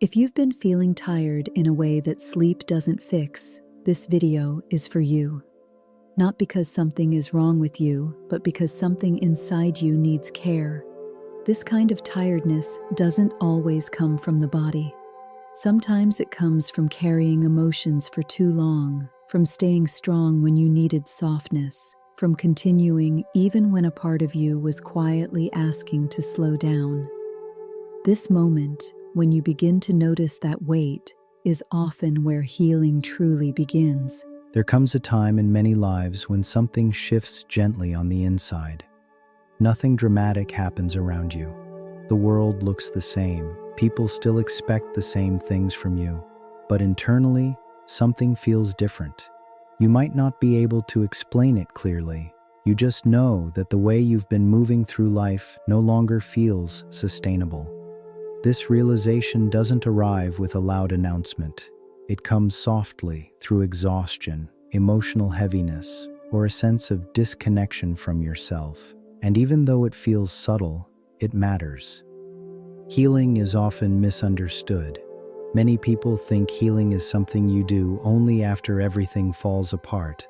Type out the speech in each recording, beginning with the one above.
If you've been feeling tired in a way that sleep doesn't fix, this video is for you. Not because something is wrong with you, but because something inside you needs care. This kind of tiredness doesn't always come from the body. Sometimes it comes from carrying emotions for too long, from staying strong when you needed softness, from continuing even when a part of you was quietly asking to slow down. This moment, when you begin to notice that weight, is often where healing truly begins. There comes a time in many lives when something shifts gently on the inside. Nothing dramatic happens around you. The world looks the same. People still expect the same things from you. But internally, something feels different. You might not be able to explain it clearly. You just know that the way you've been moving through life no longer feels sustainable. This realization doesn't arrive with a loud announcement. It comes softly through exhaustion, emotional heaviness, or a sense of disconnection from yourself. And even though it feels subtle, it matters. Healing is often misunderstood. Many people think healing is something you do only after everything falls apart.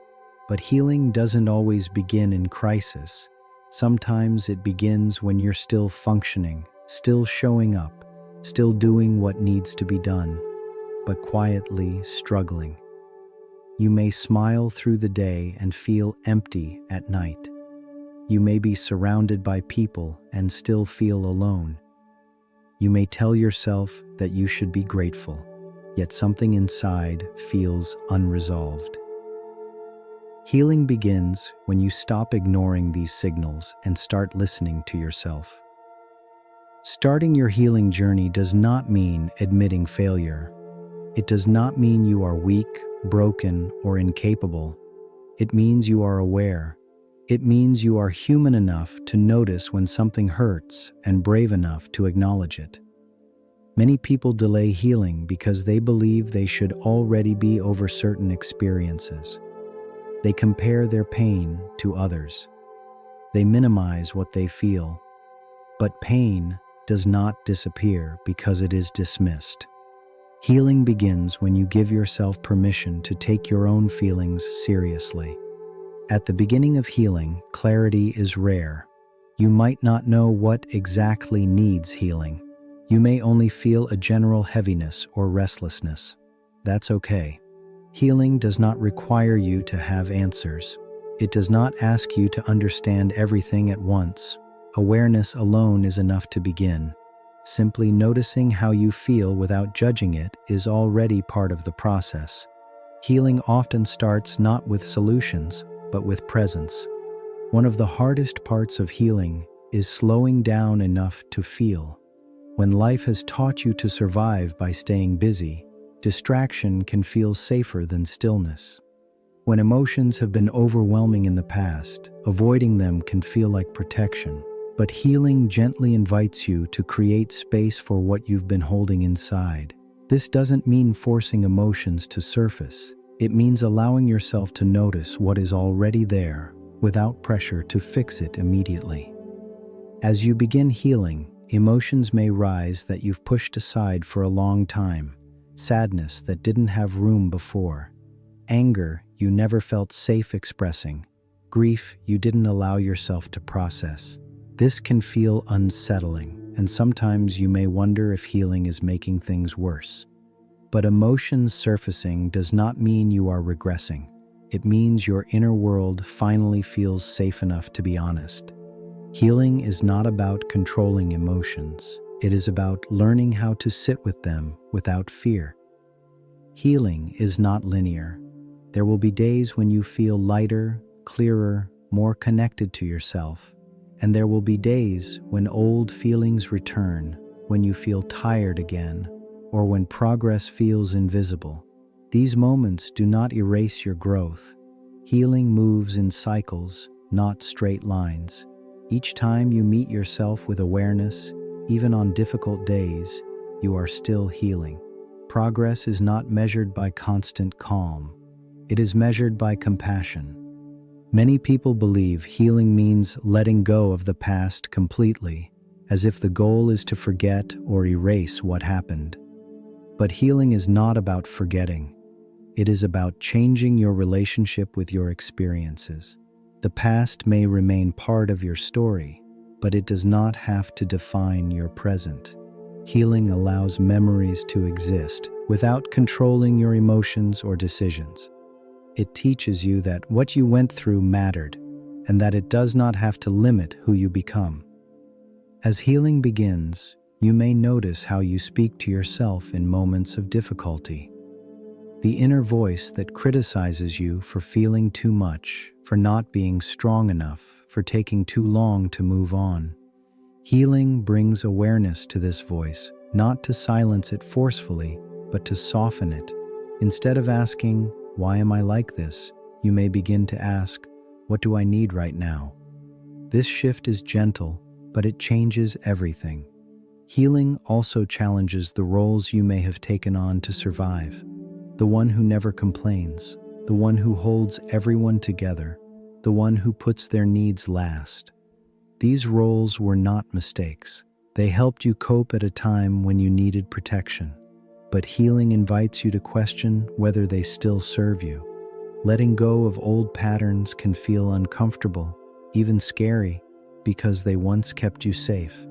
But healing doesn't always begin in crisis. Sometimes it begins when you're still functioning, still showing up, still doing what needs to be done, but quietly struggling. You may smile through the day and feel empty at night. You may be surrounded by people and still feel alone. You may tell yourself that you should be grateful, yet something inside feels unresolved. Healing begins when you stop ignoring these signals and start listening to yourself. Starting your healing journey does not mean admitting failure. It does not mean you are weak, broken, or incapable. It means you are aware. It means you are human enough to notice when something hurts and brave enough to acknowledge it. Many people delay healing because they believe they should already be over certain experiences. They compare their pain to others. They minimize what they feel. But pain does not disappear because it is dismissed. Healing begins when you give yourself permission to take your own feelings seriously. At the beginning of healing, clarity is rare. You might not know what exactly needs healing. You may only feel a general heaviness or restlessness. That's okay. Healing does not require you to have answers. It does not ask you to understand everything at once. Awareness alone is enough to begin. Simply noticing how you feel without judging it is already part of the process. Healing often starts not with solutions, but with presence. One of the hardest parts of healing is slowing down enough to feel. When life has taught you to survive by staying busy, distraction can feel safer than stillness. When emotions have been overwhelming in the past, avoiding them can feel like protection. But healing gently invites you to create space for what you've been holding inside. This doesn't mean forcing emotions to surface. It means allowing yourself to notice what is already there without pressure to fix it immediately. As you begin healing, emotions may rise that you've pushed aside for a long time. Sadness that didn't have room before. Anger you never felt safe expressing. Grief you didn't allow yourself to process. This can feel unsettling, and sometimes you may wonder if healing is making things worse. But emotions surfacing does not mean you are regressing. It means your inner world finally feels safe enough to be honest. Healing is not about controlling emotions. It is about learning how to sit with them without fear. Healing is not linear. There will be days when you feel lighter, clearer, more connected to yourself. And there will be days when old feelings return, when you feel tired again, or when progress feels invisible. These moments do not erase your growth. Healing moves in cycles, not straight lines. Each time you meet yourself with awareness, even on difficult days, you are still healing. Progress is not measured by constant calm. It is measured by compassion. Many people believe healing means letting go of the past completely, as if the goal is to forget or erase what happened. But healing is not about forgetting. It is about changing your relationship with your experiences. The past may remain part of your story, but it does not have to define your present. Healing allows memories to exist without controlling your emotions or decisions. It teaches you that what you went through mattered, and that it does not have to limit who you become. As healing begins, you may notice how you speak to yourself in moments of difficulty. The inner voice that criticizes you for feeling too much, for not being strong enough, for taking too long to move on. Healing brings awareness to this voice, not to silence it forcefully, but to soften it. Instead of asking, "Why am I like this?" you may begin to ask, "What do I need right now?" This shift is gentle, but it changes everything. Healing also challenges the roles you may have taken on to survive. The one who never complains, the one who holds everyone together, the one who puts their needs last. These roles were not mistakes. They helped you cope at a time when you needed protection. But healing invites you to question whether they still serve you. Letting go of old patterns can feel uncomfortable, even scary, because they once kept you safe.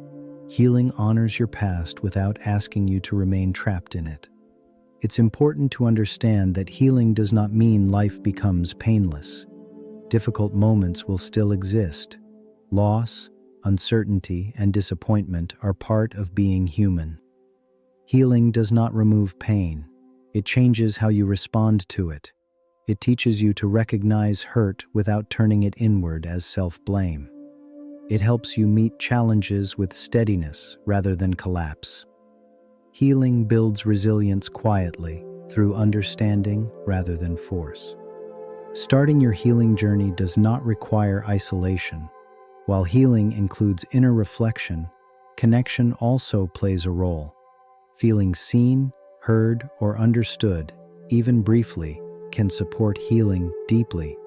Healing honors your past without asking you to remain trapped in it. It's important to understand that healing does not mean life becomes painless. Difficult moments will still exist. Loss, uncertainty, and disappointment are part of being human. Healing does not remove pain. It changes how you respond to it. It teaches you to recognize hurt without turning it inward as self-blame. It helps you meet challenges with steadiness rather than collapse. Healing builds resilience quietly, through understanding rather than force. Starting your healing journey does not require isolation. While healing includes inner reflection, connection also plays a role. Feeling seen, heard, or understood, even briefly, can support healing deeply.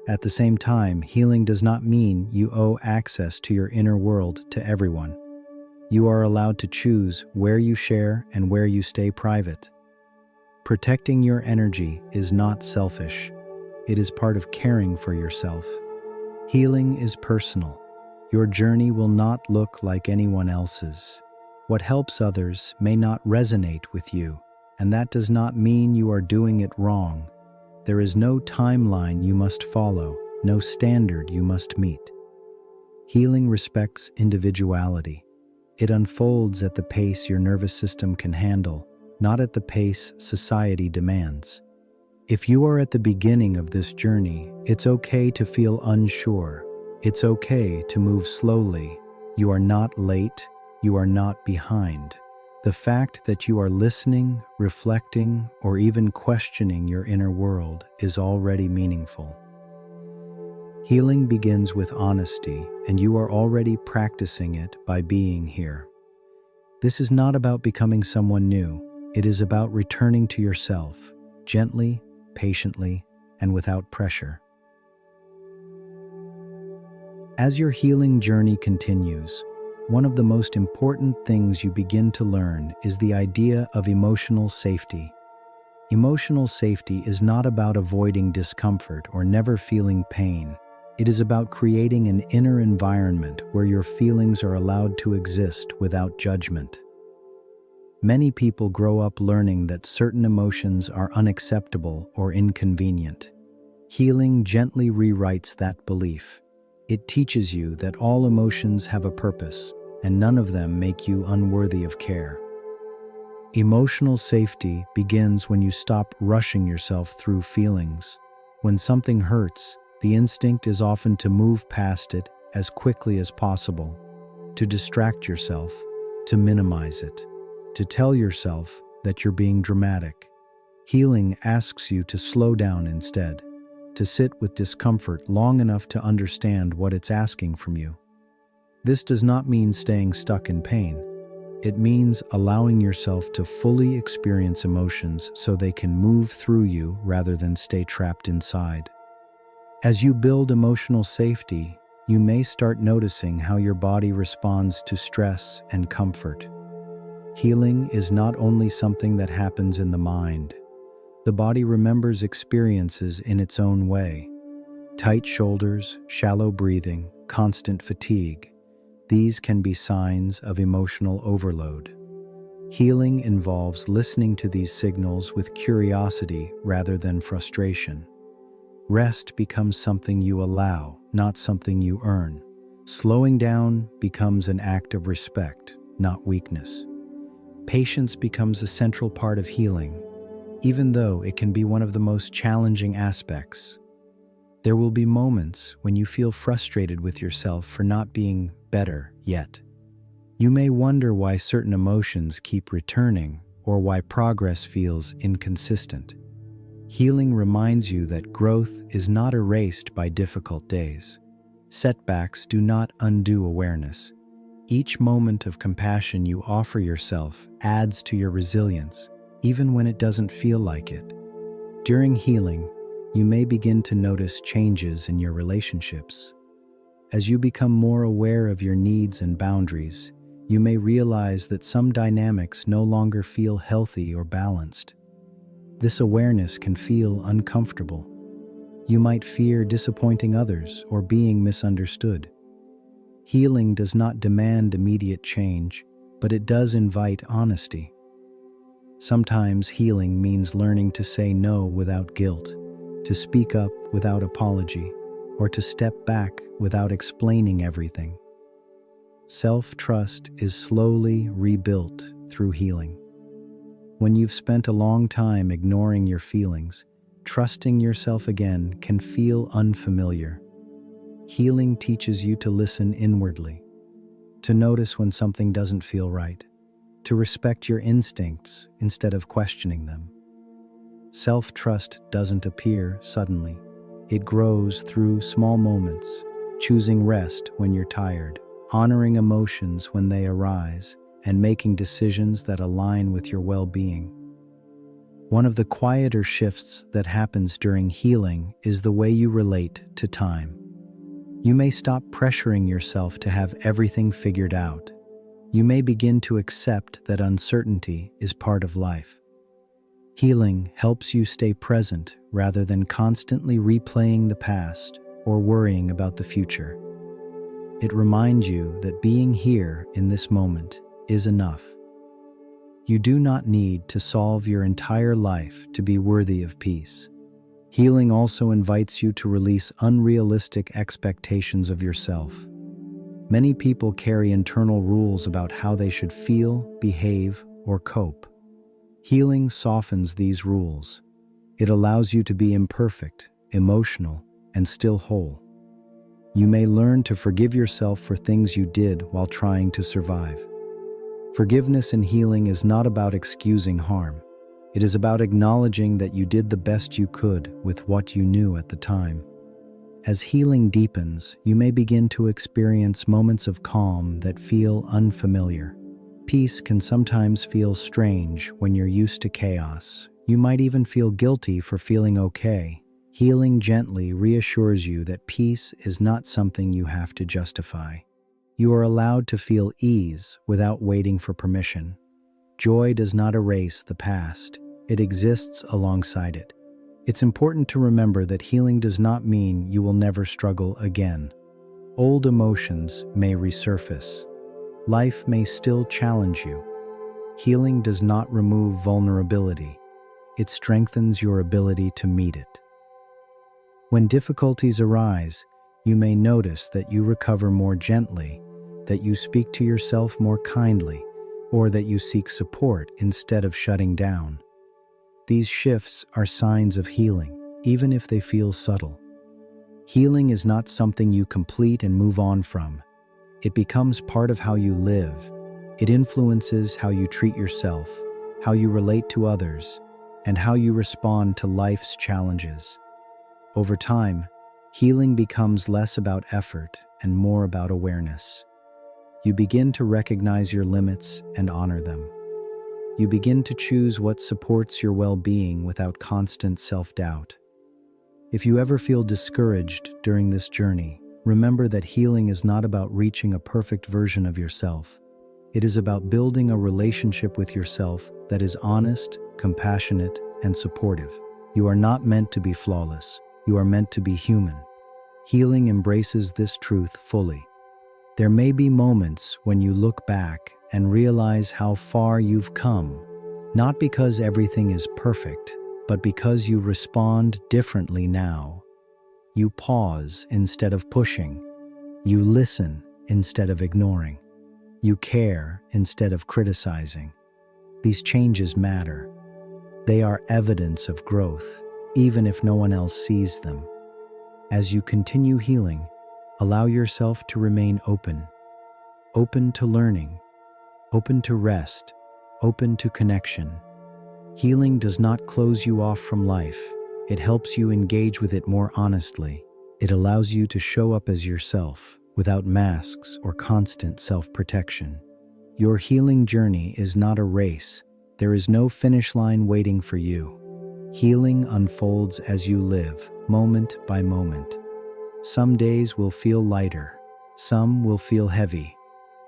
At the same time, healing does not mean you owe access to your inner world to everyone. You are allowed to choose where you share and where you stay private. Protecting your energy is not selfish. It is part of caring for yourself. Healing is personal. Your journey will not look like anyone else's. What helps others may not resonate with you, and that does not mean you are doing it wrong. There is no timeline you must follow, no standard you must meet. Healing respects individuality. It unfolds at the pace your nervous system can handle, not at the pace society demands. If you are at the beginning of this journey, it's okay to feel unsure. It's okay to move slowly. You are not late. You are not behind. The fact that you are listening, reflecting, or even questioning your inner world is already meaningful. Healing begins with honesty, and you are already practicing it by being here. This is not about becoming someone new. It is about returning to yourself, gently, patiently, and without pressure. As your healing journey continues, one of the most important things you begin to learn is the idea of emotional safety. Emotional safety is not about avoiding discomfort or never feeling pain. It is about creating an inner environment where your feelings are allowed to exist without judgment. Many people grow up learning that certain emotions are unacceptable or inconvenient. Healing gently rewrites that belief. It teaches you that all emotions have a purpose, and none of them make you unworthy of care. Emotional safety begins when you stop rushing yourself through feelings. When something hurts, the instinct is often to move past it as quickly as possible, to distract yourself, to minimize it, to tell yourself that you're being dramatic. Healing asks you to slow down instead, to sit with discomfort long enough to understand what it's asking from you. This does not mean staying stuck in pain. It means allowing yourself to fully experience emotions so they can move through you rather than stay trapped inside. As you build emotional safety, you may start noticing how your body responds to stress and comfort. Healing is not only something that happens in the mind. The body remembers experiences in its own way. Tight shoulders, shallow breathing, constant fatigue. These can be signs of emotional overload. Healing involves listening to these signals with curiosity rather than frustration. Rest becomes something you allow, not something you earn. Slowing down becomes an act of respect, not weakness. Patience becomes a central part of healing, even though it can be one of the most challenging aspects. There will be moments when you feel frustrated with yourself for not being better yet. You may wonder why certain emotions keep returning or why progress feels inconsistent. Healing reminds you that growth is not erased by difficult days. Setbacks do not undo awareness. Each moment of compassion you offer yourself adds to your resilience, even when it doesn't feel like it. During healing, you may begin to notice changes in your relationships. As you become more aware of your needs and boundaries, you may realize that some dynamics no longer feel healthy or balanced. This awareness can feel uncomfortable. You might fear disappointing others or being misunderstood. Healing does not demand immediate change, but it does invite honesty. Sometimes healing means learning to say no without guilt, to speak up without apology, or to step back without explaining everything. Self-trust is slowly rebuilt through healing. When you've spent a long time ignoring your feelings, trusting yourself again can feel unfamiliar. Healing teaches you to listen inwardly, to notice when something doesn't feel right, to respect your instincts instead of questioning them. Self-trust doesn't appear suddenly. It grows through small moments, choosing rest when you're tired, honoring emotions when they arise, and making decisions that align with your well-being. One of the quieter shifts that happens during healing is the way you relate to time. You may stop pressuring yourself to have everything figured out. You may begin to accept that uncertainty is part of life. Healing helps you stay present rather than constantly replaying the past or worrying about the future. It reminds you that being here in this moment is enough. You do not need to solve your entire life to be worthy of peace. Healing also invites you to release unrealistic expectations of yourself. Many people carry internal rules about how they should feel, behave, or cope. Healing softens these rules. It allows you to be imperfect, emotional, and still whole. You may learn to forgive yourself for things you did while trying to survive. Forgiveness and healing is not about excusing harm. It is about acknowledging that you did the best you could with what you knew at the time. As healing deepens, you may begin to experience moments of calm that feel unfamiliar. Peace can sometimes feel strange when you're used to chaos. You might even feel guilty for feeling okay. Healing gently reassures you that peace is not something you have to justify. You are allowed to feel ease without waiting for permission. Joy does not erase the past. It exists alongside it. It's important to remember that healing does not mean you will never struggle again. Old emotions may resurface. Life may still challenge you. Healing does not remove vulnerability. It strengthens your ability to meet it. When difficulties arise, you may notice that you recover more gently, that you speak to yourself more kindly, or that you seek support instead of shutting down. These shifts are signs of healing, even if they feel subtle. Healing is not something you complete and move on from. It becomes part of how you live. It influences how you treat yourself, how you relate to others, and how you respond to life's challenges. Over time, healing becomes less about effort and more about awareness. You begin to recognize your limits and honor them. You begin to choose what supports your well-being without constant self-doubt. If you ever feel discouraged during this journey, remember that healing is not about reaching a perfect version of yourself. It is about building a relationship with yourself that is honest, compassionate, and supportive. You are not meant to be flawless. You are meant to be human. Healing embraces this truth fully. There may be moments when you look back and realize how far you've come, not because everything is perfect, but because you respond differently now. You pause instead of pushing. You listen instead of ignoring. You care instead of criticizing. These changes matter. They are evidence of growth, even if no one else sees them. As you continue healing, allow yourself to remain open. Open to learning, open to rest, open to connection. Healing does not close you off from life. It helps you engage with it more honestly. It allows you to show up as yourself, without masks or constant self-protection. Your healing journey is not a race. There is no finish line waiting for you. Healing unfolds as you live, moment by moment. Some days will feel lighter. Some will feel heavy.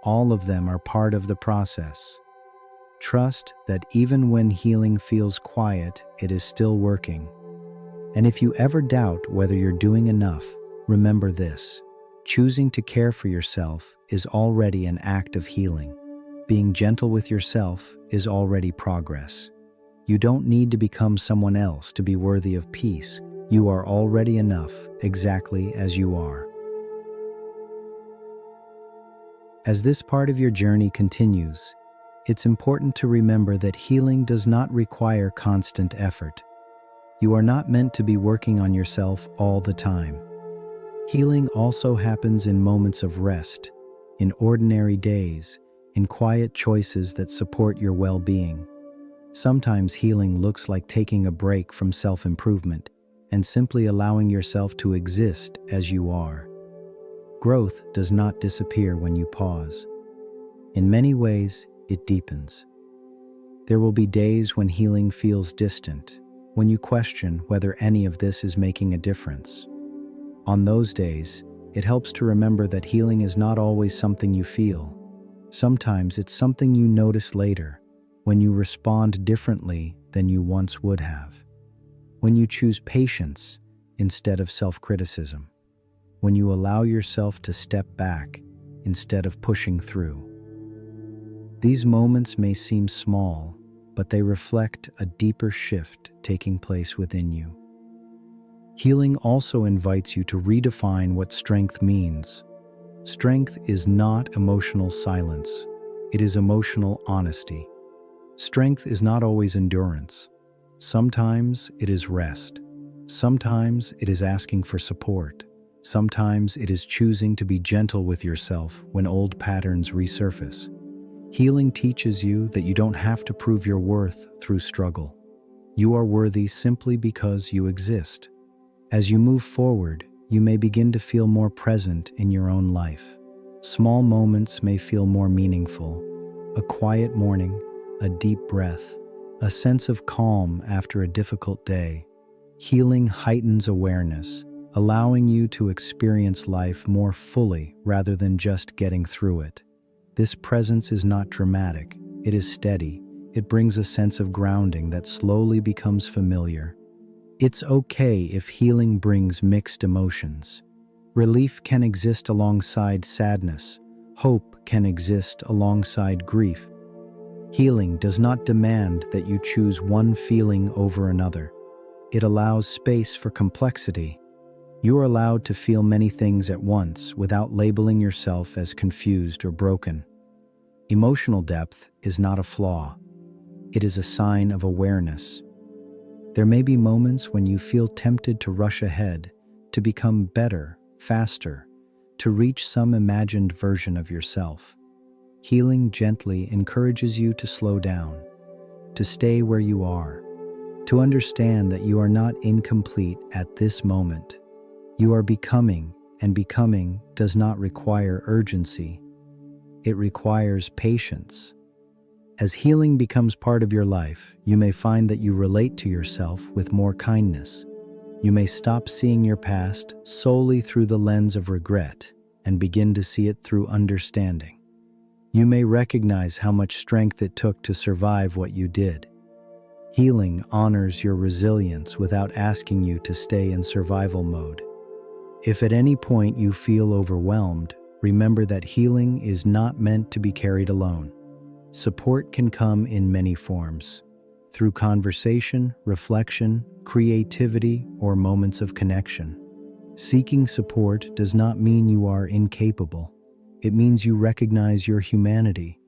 All of them are part of the process. Trust that even when healing feels quiet, it is still working. And if you ever doubt whether you're doing enough, remember this: choosing to care for yourself is already an act of healing. Being gentle with yourself is already progress. You don't need to become someone else to be worthy of peace. You are already enough, exactly as you are. As this part of your journey continues, it's important to remember that healing does not require constant effort. You are not meant to be working on yourself all the time. Healing also happens in moments of rest, in ordinary days, in quiet choices that support your well-being. Sometimes healing looks like taking a break from self-improvement and simply allowing yourself to exist as you are. Growth does not disappear when you pause. In many ways, it deepens. There will be days when healing feels distant, when you question whether any of this is making a difference. On those days, it helps to remember that healing is not always something you feel. Sometimes it's something you notice later, when you respond differently than you once would have. When you choose patience instead of self-criticism. When you allow yourself to step back instead of pushing through. These moments may seem small, but they reflect a deeper shift taking place within you. Healing also invites you to redefine what strength means. Strength is not emotional silence. It is emotional honesty. Strength is not always endurance. Sometimes it is rest. Sometimes it is asking for support. Sometimes it is choosing to be gentle with yourself when old patterns resurface. Healing teaches you that you don't have to prove your worth through struggle. You are worthy simply because you exist. As you move forward, you may begin to feel more present in your own life. Small moments may feel more meaningful. A quiet morning, a deep breath, a sense of calm after a difficult day. Healing heightens awareness, allowing you to experience life more fully rather than just getting through it. This presence is not dramatic, it is steady. It brings a sense of grounding that slowly becomes familiar. It's okay if healing brings mixed emotions. Relief can exist alongside sadness. Hope can exist alongside grief. Healing does not demand that you choose one feeling over another. It allows space for complexity. You are allowed to feel many things at once without labeling yourself as confused or broken. Emotional depth is not a flaw. It is a sign of awareness. There may be moments when you feel tempted to rush ahead, to become better, faster, to reach some imagined version of yourself. Healing gently encourages you to slow down, to stay where you are, to understand that you are not incomplete at this moment. You are becoming, and becoming does not require urgency. It requires patience. As healing becomes part of your life, you may find that you relate to yourself with more kindness. You may stop seeing your past solely through the lens of regret and begin to see it through understanding. You may recognize how much strength it took to survive what you did. Healing honors your resilience without asking you to stay in survival mode. If at any point you feel overwhelmed, remember that healing is not meant to be carried alone. Support can come in many forms, through conversation, reflection, creativity, or moments of connection. Seeking support does not mean you are incapable. It means you recognize your humanity.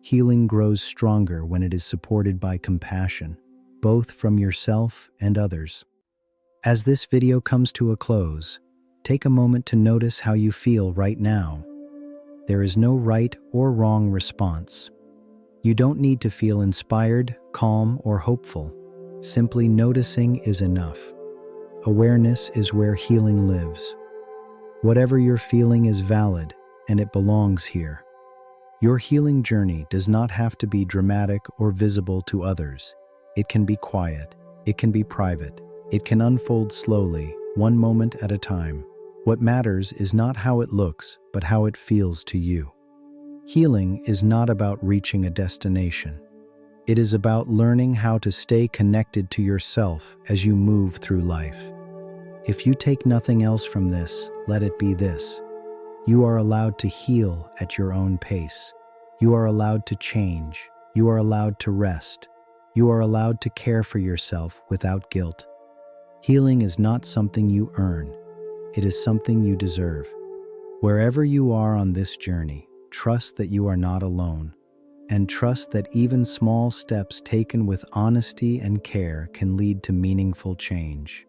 Healing grows stronger when it is supported by compassion, both from yourself and others. As this video comes to a close, take a moment to notice how you feel right now. There is no right or wrong response. You don't need to feel inspired, calm, or hopeful. Simply noticing is enough. Awareness is where healing lives. Whatever you're feeling is valid, and it belongs here. Your healing journey does not have to be dramatic or visible to others. It can be quiet. It can be private. It can unfold slowly, one moment at a time. What matters is not how it looks, but how it feels to you. Healing is not about reaching a destination. It is about learning how to stay connected to yourself as you move through life. If you take nothing else from this, let it be this. You are allowed to heal at your own pace. You are allowed to change. You are allowed to rest. You are allowed to care for yourself without guilt. Healing is not something you earn. It is something you deserve. Wherever you are on this journey, trust that you are not alone, and trust that even small steps taken with honesty and care can lead to meaningful change.